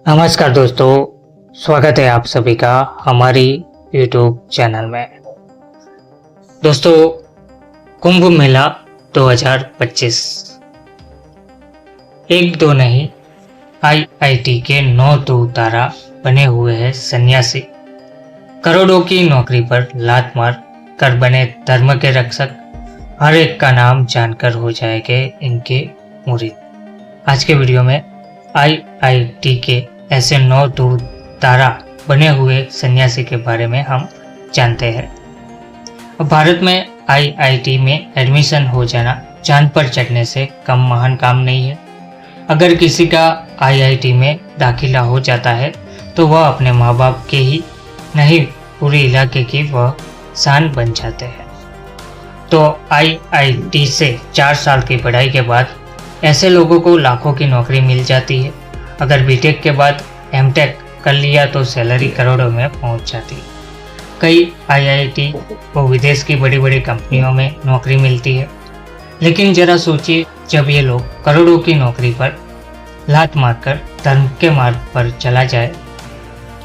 नमस्कार दोस्तों, स्वागत है आप सभी का हमारी YouTube चैनल में। दोस्तों, कुंभ मेला 2025 एक दो नहीं, IIT के 9 तो तारा बने हुए हैं सन्यासी। करोड़ों की नौकरी पर लात मार कर बने धर्म के रक्षक। हर एक का नाम जानकर हो जाएंगे इनके मुरीद। आज के वीडियो में IIT के ऐसे 9 दूर तारा बने हुए सन्यासी के बारे में हम जानते हैं। अब भारत में IIT में एडमिशन हो जाना चांद पर चढ़ने से कम महान काम नहीं है। अगर किसी का IIT में दाखिला हो जाता है तो वह अपने माँ बाप के ही नहीं, पूरे इलाके की वह शान बन जाते हैं। तो IIT से 4 साल की पढ़ाई के बाद ऐसे लोगों को लाखों की नौकरी मिल जाती है। अगर बीटेक के बाद एमटेक कर लिया तो सैलरी करोड़ों में पहुंच जाती है। कई IIT को विदेश की बड़ी बड़ी कंपनियों में नौकरी मिलती है। लेकिन जरा सोचिए, जब ये लोग करोड़ों की नौकरी पर लात मारकर धर्म के मार्ग पर चला जाए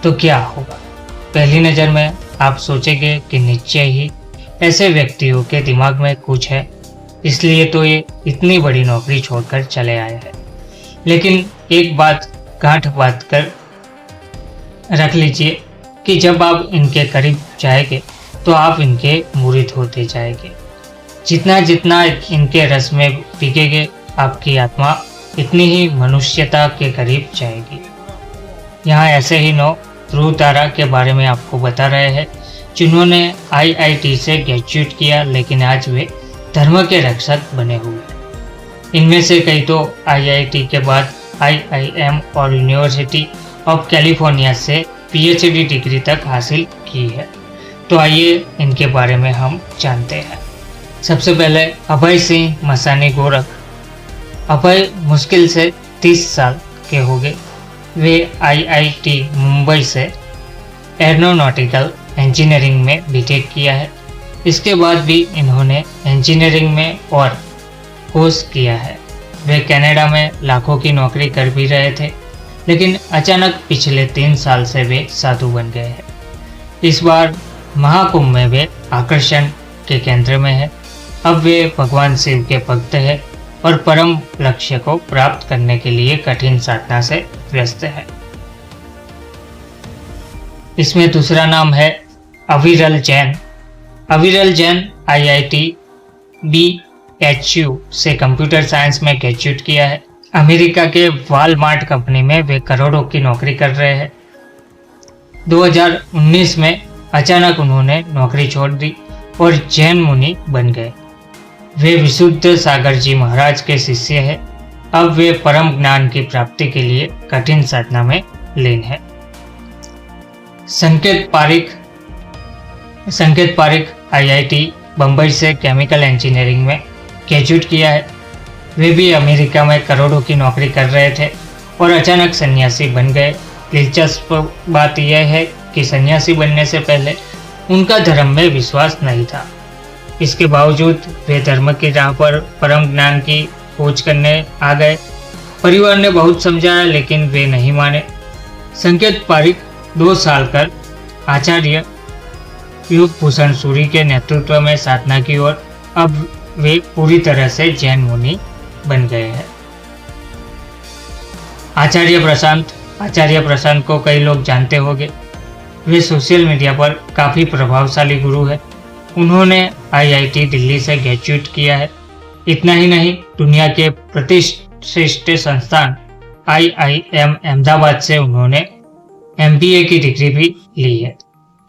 तो क्या होगा? पहली नज़र में आप सोचेंगे कि निश्चय ही ऐसे व्यक्तियों के दिमाग में कुछ है, इसलिए तो ये इतनी बड़ी नौकरी छोड़कर चले आए हैं। लेकिन एक बात गांठ बांध कर रख लीजिए कि जब आप इनके करीब जाएंगे तो आप इनके मुरीद होते जाएंगे। जितना जितना इनके रस में भीगेंगे, आपकी आत्मा इतनी ही मनुष्यता के करीब जाएगी। यहाँ ऐसे ही 9 ध्रुव तारा के बारे में आपको बता रहे हैं, जिन्होंने IIT से ग्रेजुएट किया, लेकिन आज वे धर्म के रक्षक बने हुए हैं। इनमें से कई तो IIT के बाद IIM और यूनिवर्सिटी ऑफ कैलिफोर्निया से PhD डिग्री तक हासिल की है। तो आइए इनके बारे में हम जानते हैं। सबसे पहले अभय सिंह मसानी गोरख। अभय मुश्किल से 30 साल के हो गए। वे IIT मुंबई से एरोनॉटिकल इंजीनियरिंग में बीटेक किया है। इसके बाद भी इन्होंने इंजीनियरिंग में और कोर्स किया है। वे कनाडा में लाखों की नौकरी कर भी रहे थे, लेकिन अचानक पिछले 3 साल से वे साधु बन गए हैं। इस बार महाकुंभ में वे आकर्षण के केंद्र में है। अब वे भगवान शिव के भक्त हैं और परम लक्ष्य को प्राप्त करने के लिए कठिन साधना से व्यस्त है। इसमें दूसरा नाम है अविरल जैन। अविरल जैन IIT BHU से कंप्यूटर साइंस में ग्रेजुएट किया है। अमेरिका के वॉलमार्ट कंपनी में वे करोड़ों की नौकरी कर रहे हैं। 2019 में अचानक उन्होंने नौकरी छोड़ दी और जैन मुनि बन गए। वे विशुद्ध सागर जी महाराज के शिष्य हैं। अब वे परम ज्ञान की प्राप्ति के लिए कठिन साधना में लीन है। संकेत पारिक IIT बम्बई से केमिकल इंजीनियरिंग में ग्रेजुएट किया है। वे भी अमेरिका में करोड़ों की नौकरी कर रहे थे और अचानक सन्यासी बन गए। दिलचस्प बात यह है कि सन्यासी बनने से पहले उनका धर्म में विश्वास नहीं था। इसके बावजूद वे धर्म की राह पर परम ज्ञान की खोज करने आ गए। परिवार ने बहुत समझाया, लेकिन वे नहीं माने। संकेत पारिक 2 साल कर आचार्य युगभूषण सूरी के नेतृत्व में साधना की और अब वे पूरी तरह से जैन मुनि बन गए हैं। आचार्य प्रशांत को कई लोग जानते होंगे। वे सोशल मीडिया पर काफी प्रभावशाली गुरु है। उन्होंने IIT दिल्ली से ग्रेजुएट किया है। इतना ही नहीं, दुनिया के प्रतिष्ठित संस्थान IIM अहमदाबाद से उन्होंने MBA की डिग्री भी ली है।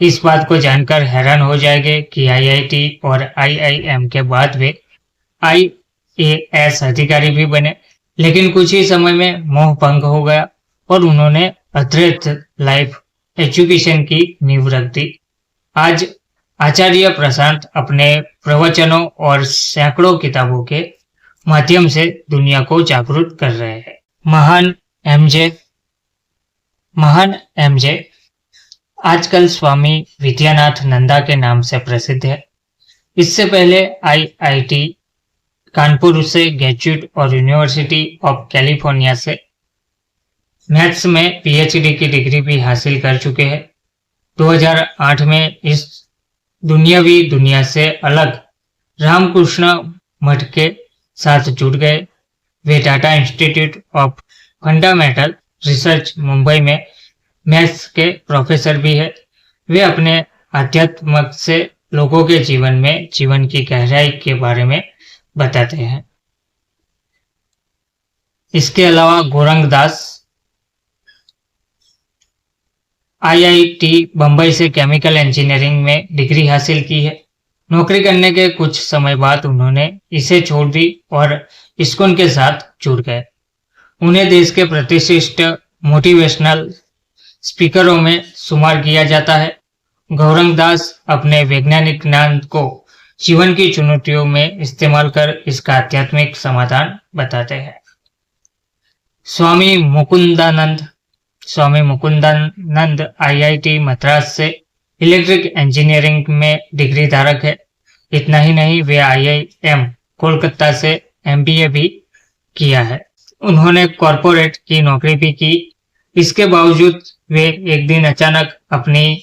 इस बात को जानकर हैरान हो जाएंगे कि IIT और IIM के बाद वे IAS अधिकारी भी बने। लेकिन कुछ ही समय में मोह भंग हो गया और उन्होंने अद्वैत लाइफ एजुकेशन की नींव रख दी। आज आचार्य प्रशांत अपने प्रवचनों और सैकड़ों किताबों के माध्यम से दुनिया को जागरूक कर रहे हैं। महान MJ आजकल स्वामी विद्यानाथ नंदा के नाम से प्रसिद्ध है। इससे पहले IIT कानपुर से ग्रेजुएट और यूनिवर्सिटी ऑफ कैलिफोर्निया से मैथ्स में पीएचडी की डिग्री भी हासिल कर चुके हैं। 2008 में इस दुनियावी दुनिया से अलग रामकृष्ण मठ के साथ जुड़ गए। वे Tata institute of fundamental research Mumbai में मैथ्स के प्रोफेसर भी है। वे अपने आध्यात्म से लोगों के जीवन में जीवन की गहराई के बारे में बताते हैं। इसके अलावा गौरंग दास आईआईटी बंबई से केमिकल इंजीनियरिंग में डिग्री हासिल की है। नौकरी करने के कुछ समय बाद उन्होंने इसे छोड़ दी और इस्कॉन के साथ जुड़ गए। उन्हें देश के प्रतिष्ठित मोटिवेशनल स्पीकरों में शुमार किया जाता है। गौरंग दास अपने वैज्ञानिक ज्ञान को जीवन की चुनौतियों में इस्तेमाल कर इसका आध्यात्मिक समाधान बताते हैं। स्वामी मुकुंदानंद आईआईटी मद्रास से इलेक्ट्रिक इंजीनियरिंग में डिग्री धारक है। इतना ही नहीं, वे आईआईएम कोलकाता से एमबीए भी किया है। उन्होंने कॉरपोरेट की नौकरी भी की। इसके बावजूद वे एक दिन अचानक अपनी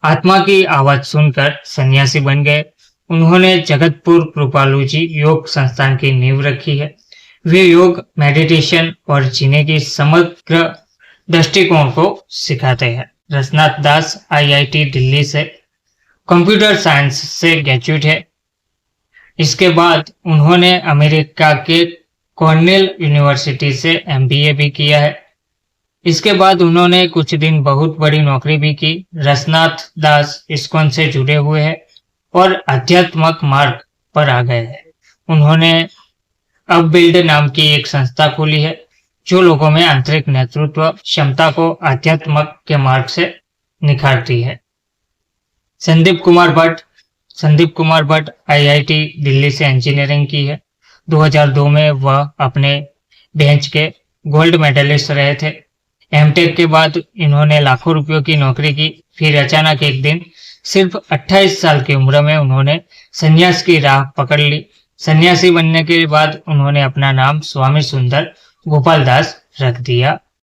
आत्मा की आवाज सुनकर सन्यासी बन गए। उन्होंने जगतपुर कृपालू जी योग संस्थान की नींव रखी है। वे योग, मेडिटेशन और जीने की समग्र दृष्टिकोण को सिखाते हैं। रसनाथ दास आईआईटी दिल्ली से कंप्यूटर साइंस से ग्रेजुएट है। इसके बाद उन्होंने अमेरिका के कॉर्नेल यूनिवर्सिटी से एमबीए भी किया है। इसके बाद उन्होंने कुछ दिन बहुत बड़ी नौकरी भी की। रसनाथ दास इस्कॉन से जुड़े हुए हैं और आध्यात्मिक मार्ग पर आ गए हैं। उन्होंने अब बिल्ड नाम की एक संस्था खोली है जो लोगों में आंतरिक नेतृत्व क्षमता को आध्यात्मिक के मार्ग से निखारती है। संदीप कुमार भट्ट आईआईटी दिल्ली से इंजीनियरिंग की है। 2002 में वह अपने बेंच के गोल्ड मेडलिस्ट रहे थे। एमटेक के बाद इन्होंने लाखों रुपयों की नौकरी की। फिर अचानक एक दिन सिर्फ 28 साल की उम्र में उन्होंने संन्यास की राह पकड़ ली। सन्यासी बनने के बाद उन्होंने अपना नाम स्वामी सुंदर गोपाल दास रख दिया।